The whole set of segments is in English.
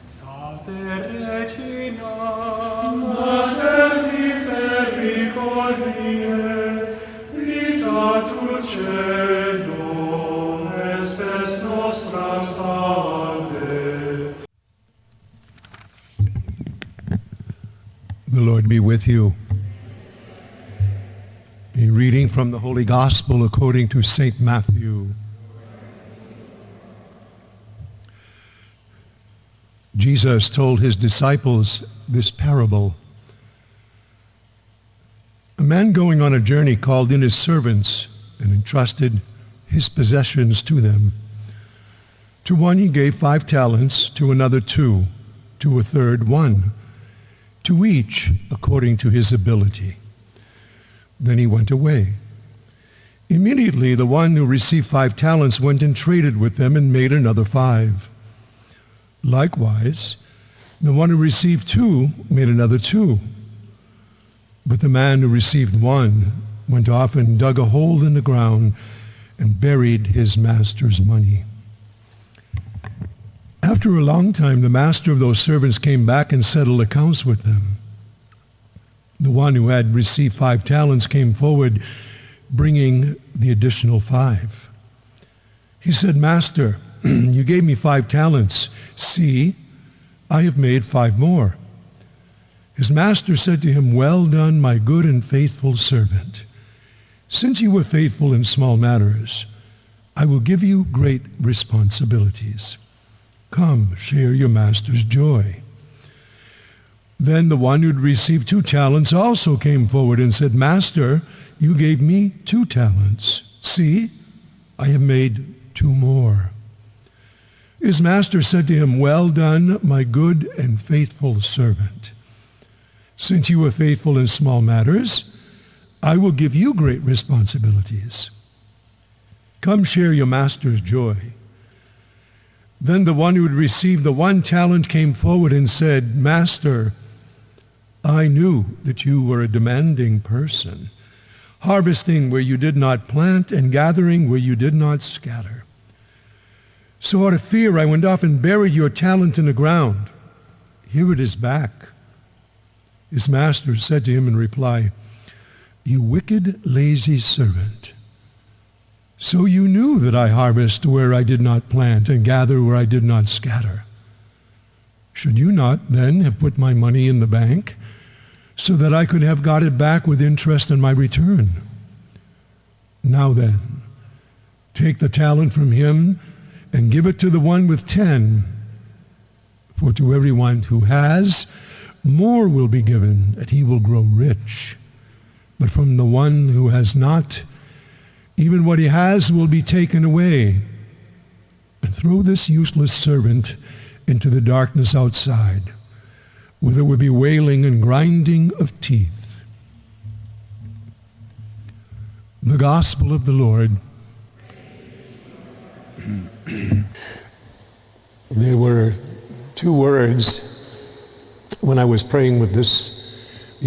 Salve Regina, Mater misericordiae, vita dulcedo, estes nostra salve. The Lord be with you. A reading from the Holy Gospel according to St. Matthew. Jesus told his disciples this parable. A man going on a journey called in his servants and entrusted his possessions to them. To one he gave 5 talents, to another 2, to a third 1, to each according to his ability. Then he went away. Immediately the one who received 5 talents went and traded with them and made another 5. Likewise, the one who received 2 made another 2. But the man who received 1 went off and dug a hole in the ground and buried his master's money. After a long time, the master of those servants came back and settled accounts with them. The one who had received 5 talents came forward, bringing the additional 5. He said, "Master, you gave me 5 talents. See, I have made 5 more." His master said to him, "Well done, my good and faithful servant. Since you were faithful in small matters, I will give you great responsibilities. Come, share your master's joy." Then the one who had received 2 talents also came forward and said, "Master, you gave me 2 talents. See, I have made 2 more." His master said to him, "Well done, my good and faithful servant. Since you were faithful in small matters, I will give you great responsibilities. Come share your master's joy." Then the one who had received the 1 talent came forward and said, "Master, I knew that you were a demanding person, harvesting where you did not plant and gathering where you did not scatter. So out of fear I went off and buried your talent in the ground. Here it is back." His master said to him in reply, "You wicked, lazy servant. So you knew that I harvest where I did not plant and gather where I did not scatter. Should you not then have put my money in the bank so that I could have got it back with interest in my return? Now then, take the talent from him and give it to the one with 10. For to everyone who has, more will be given, and he will grow rich. But from the one who has not, even what he has will be taken away. And throw this useless servant into the darkness outside, where there will be wailing and grinding of teeth." The Gospel of the Lord. There were 2 words when I was praying with these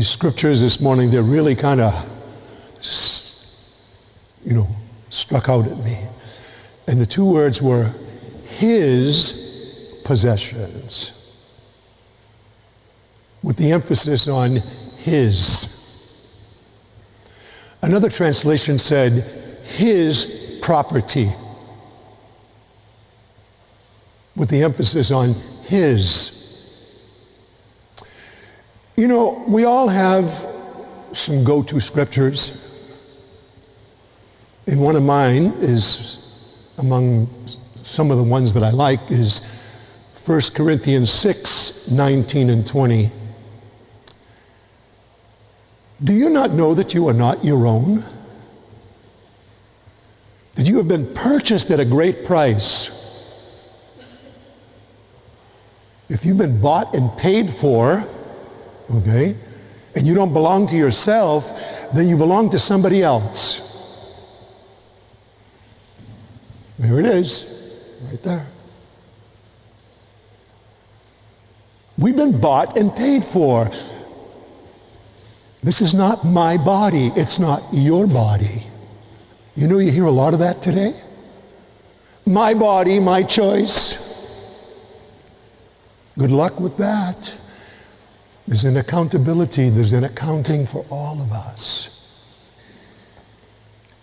scriptures this morning. They really kind of, struck out at me. And the 2 words were his possessions, with the emphasis on his. Another translation said his property, with the emphasis on his. We all have some go-to scriptures. And one of mine is, among some of the ones that I like, is 1 Corinthians 6, 19 and 20. "Do you not know that you are not your own? That you have been purchased at a great price? If you've been bought and paid for, okay, and you don't belong to yourself, then you belong to somebody else." There it is, right there. We've been bought and paid for. This is not my body. It's not your body. You hear a lot of that today. My body, my choice. Good luck with that. There's an accountability, there's an accounting for all of us.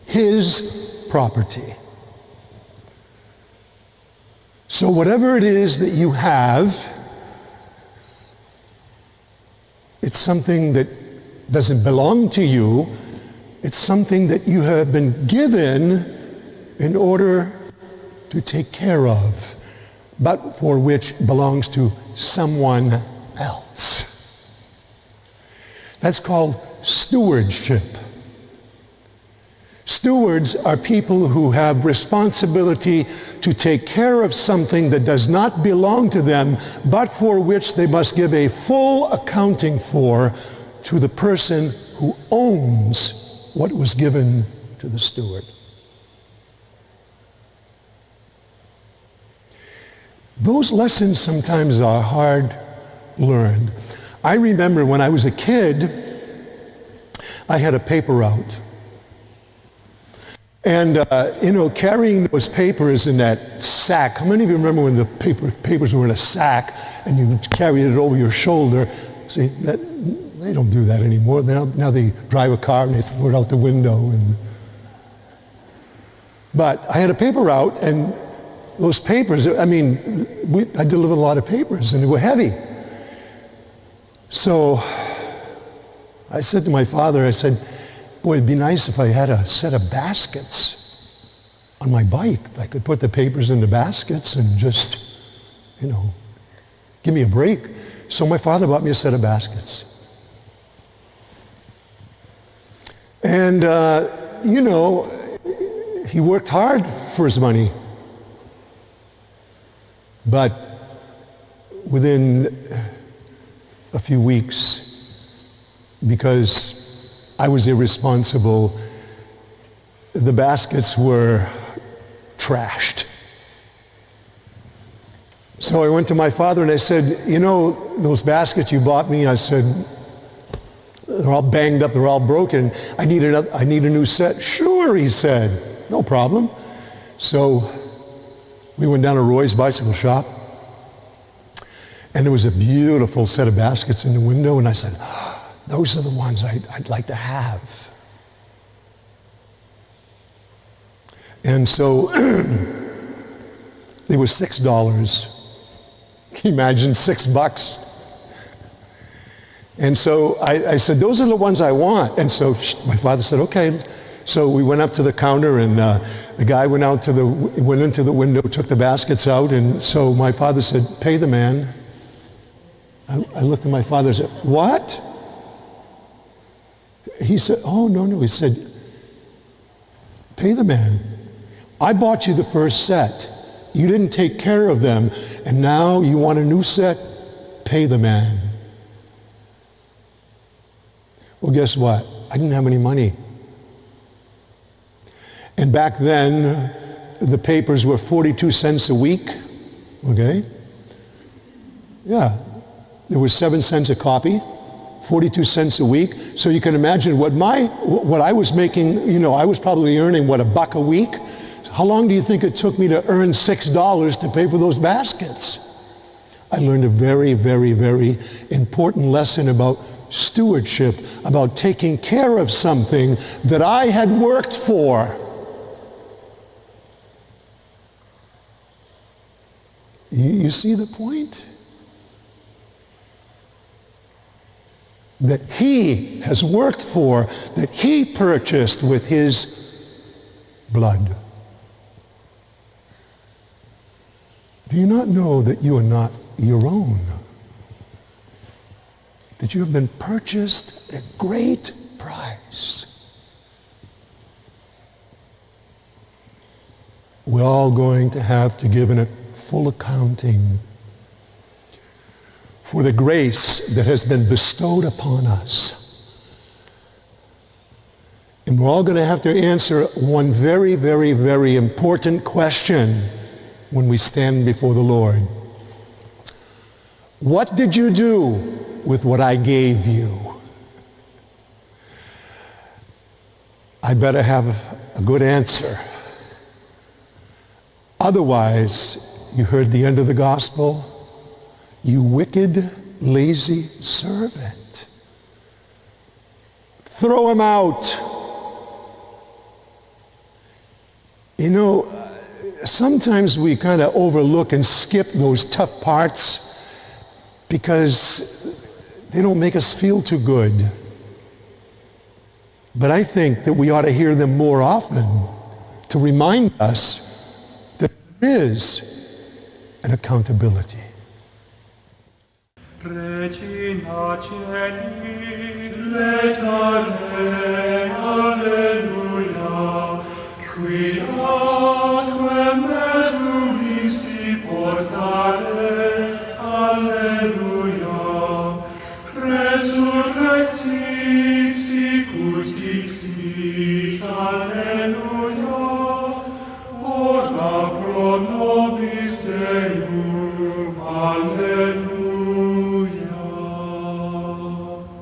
His property. So whatever it is that you have, it's something that doesn't belong to you. It's something that you have been given in order to take care of, but for which belongs to someone else. That's called stewardship. Stewards are people who have responsibility to take care of something that does not belong to them, but for which they must give a full accounting for to the person who owns what was given to the steward. Those lessons sometimes are hard learned. I remember when I was a kid, I had a paper route. And, carrying those papers in that sack. How many of you remember when the papers were in a sack and you carried it over your shoulder? See, they don't do that anymore. Now they drive a car and they throw it out the window. But I had a paper route, and those papers, I delivered a lot of papers, and they were heavy. So I said to my father, boy, it'd be nice if I had a set of baskets on my bike. I could put the papers in the baskets and just, give me a break. So my father bought me a set of baskets. And, he worked hard for his money. But within a few weeks, because I was irresponsible, the baskets were trashed. So I went to my father and I said, those baskets you bought me, I said, they're all banged up, they're all broken. I need a new set. Sure, he said, no problem. So we went down to Roy's bicycle shop, and there was a beautiful set of baskets in the window, and I said, those are the ones I'd like to have. And so they were $6. Can you imagine $6? And so I said, those are the ones I want. And so my father said, okay. So we went up to the counter, and the guy went into the window, took the baskets out, and so my father said, pay the man. I looked at my father and said, what? He said, oh, no. He said, pay the man. I bought you the first set. You didn't take care of them, and now you want a new set? Pay the man. Well, guess what? I didn't have any money. And back then, the papers were 42 cents a week, okay? Yeah, there was 7 cents a copy, 42 cents a week. So you can imagine what I was making, I was probably earning, $1 a week? How long do you think it took me to earn $6 to pay for those baskets? I learned a very, very, very important lesson about stewardship, about taking care of something that I had worked for. You see the point? That he has worked for, that he purchased with his blood. Do you not know that you are not your own? That you have been purchased at great price. We're all going to have to give a full accounting for the grace that has been bestowed upon us. And we're all going to have to answer one very, very, very important question when we stand before the Lord. What did you do with what I gave you? I better have a good answer. Otherwise, you heard the end of the gospel. You wicked, lazy servant. Throw him out. You know, sometimes we kind of overlook and skip those tough parts because they don't make us feel too good. But I think that we ought to hear them more often to remind us that there is an accountability. Regina Celi, letare, alleluia, qui